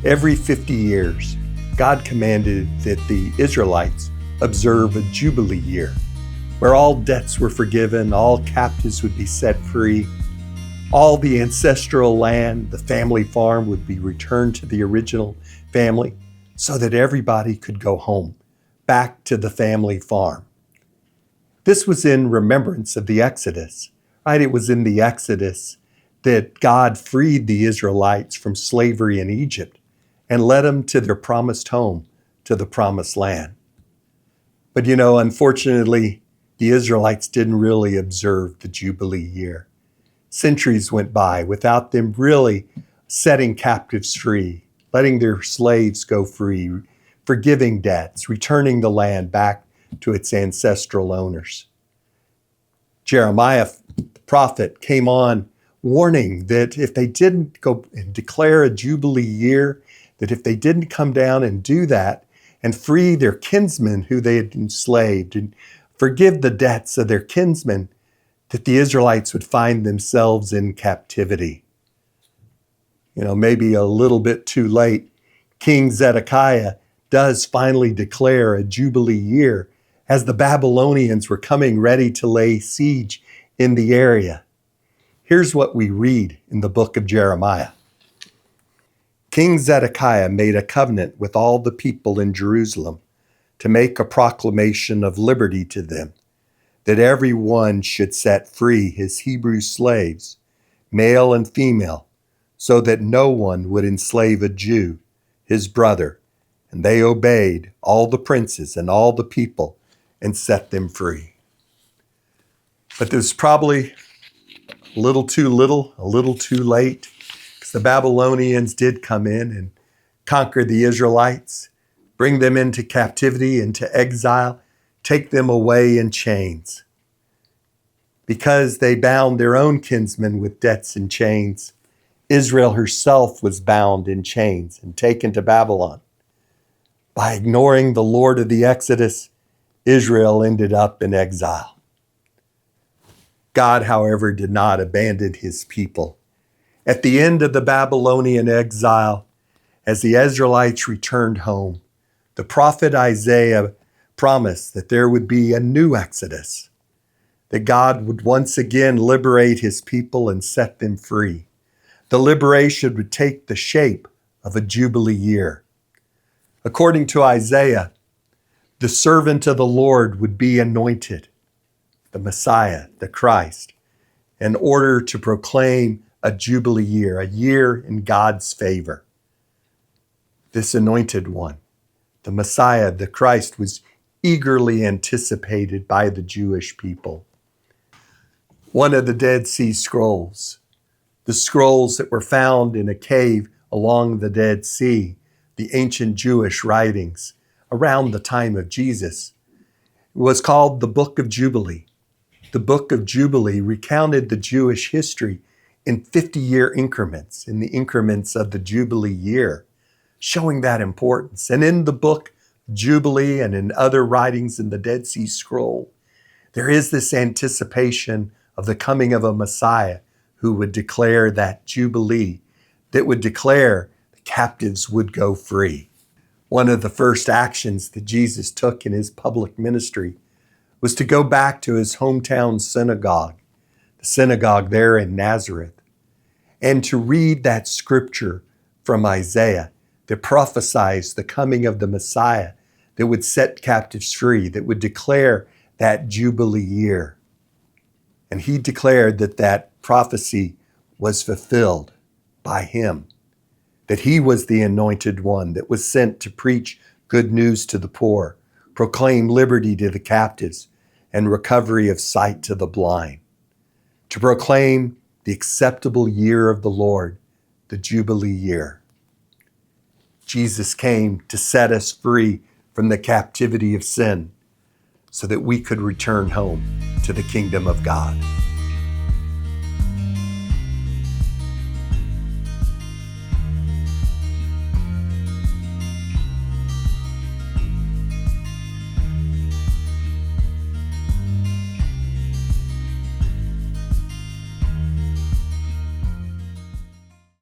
Every 50 years, God commanded that the Israelites observe a Jubilee year, where all debts were forgiven, all captives would be set free, all the ancestral land, the family farm would be returned to the original family so that everybody could go home, back to the family farm. This was in remembrance of the Exodus, right? It was in the Exodus that God freed the Israelites from slavery in Egypt and led them to their promised home, to the promised land. But unfortunately, the Israelites didn't really observe the Jubilee year. Centuries went by without them really setting captives free, letting their slaves go free, forgiving debts, returning the land back to its ancestral owners. Jeremiah, the prophet, came on warning that if they didn't go and declare a Jubilee year, that if they didn't come down and do that and free their kinsmen who they had enslaved and forgive the debts of their kinsmen, that the Israelites would find themselves in captivity. Maybe a little bit too late, King Zedekiah does finally declare a Jubilee year as the Babylonians were coming ready to lay siege in the area. Here's what we read in the book of Jeremiah. King Zedekiah made a covenant with all the people in Jerusalem to make a proclamation of liberty to them, that every one should set free his Hebrew slaves, male and female, so that no one would enslave a Jew, his brother. And they obeyed all the princes and all the people and set them free. But there's probably a little too late, because the Babylonians did come in and conquer the Israelites, bring them into captivity, into exile, take them away in chains. Because they bound their own kinsmen with debts and chains, Israel herself was bound in chains and taken to Babylon. By ignoring the Lord of the Exodus, Israel ended up in exile. God, however, did not abandon his people. At the end of the Babylonian exile, as the Israelites returned home, the prophet Isaiah promised that there would be a new Exodus, that God would once again liberate his people and set them free. The liberation would take the shape of a Jubilee year. According to Isaiah, the servant of the Lord would be anointed, the Messiah, the Christ, in order to proclaim a Jubilee year, a year in God's favor. This anointed one, the Messiah, the Christ, was eagerly anticipated by the Jewish people. One of the Dead Sea Scrolls, the scrolls that were found in a cave along the Dead Sea, the ancient Jewish writings around the time of Jesus, was called the Book of Jubilee. The Book of Jubilee recounted the Jewish history in 50-year increments, in the increments of the Jubilee year, showing that importance. And in the book Jubilee and in other writings in the Dead Sea Scroll, there is this anticipation of the coming of a Messiah who would declare that Jubilee, that would declare the captives would go free. One of the first actions that Jesus took in his public ministry was to go back to his hometown synagogue, the synagogue there in Nazareth, and to read that scripture from Isaiah that prophesies the coming of the Messiah that would set captives free, that would declare that Jubilee year. And he declared that that prophecy was fulfilled by him, that he was the anointed one that was sent to preach good news to the poor, proclaim liberty to the captives, and recovery of sight to the blind, to proclaim the acceptable year of the Lord, the Jubilee year. Jesus came to set us free from the captivity of sin so that we could return home to the kingdom of God.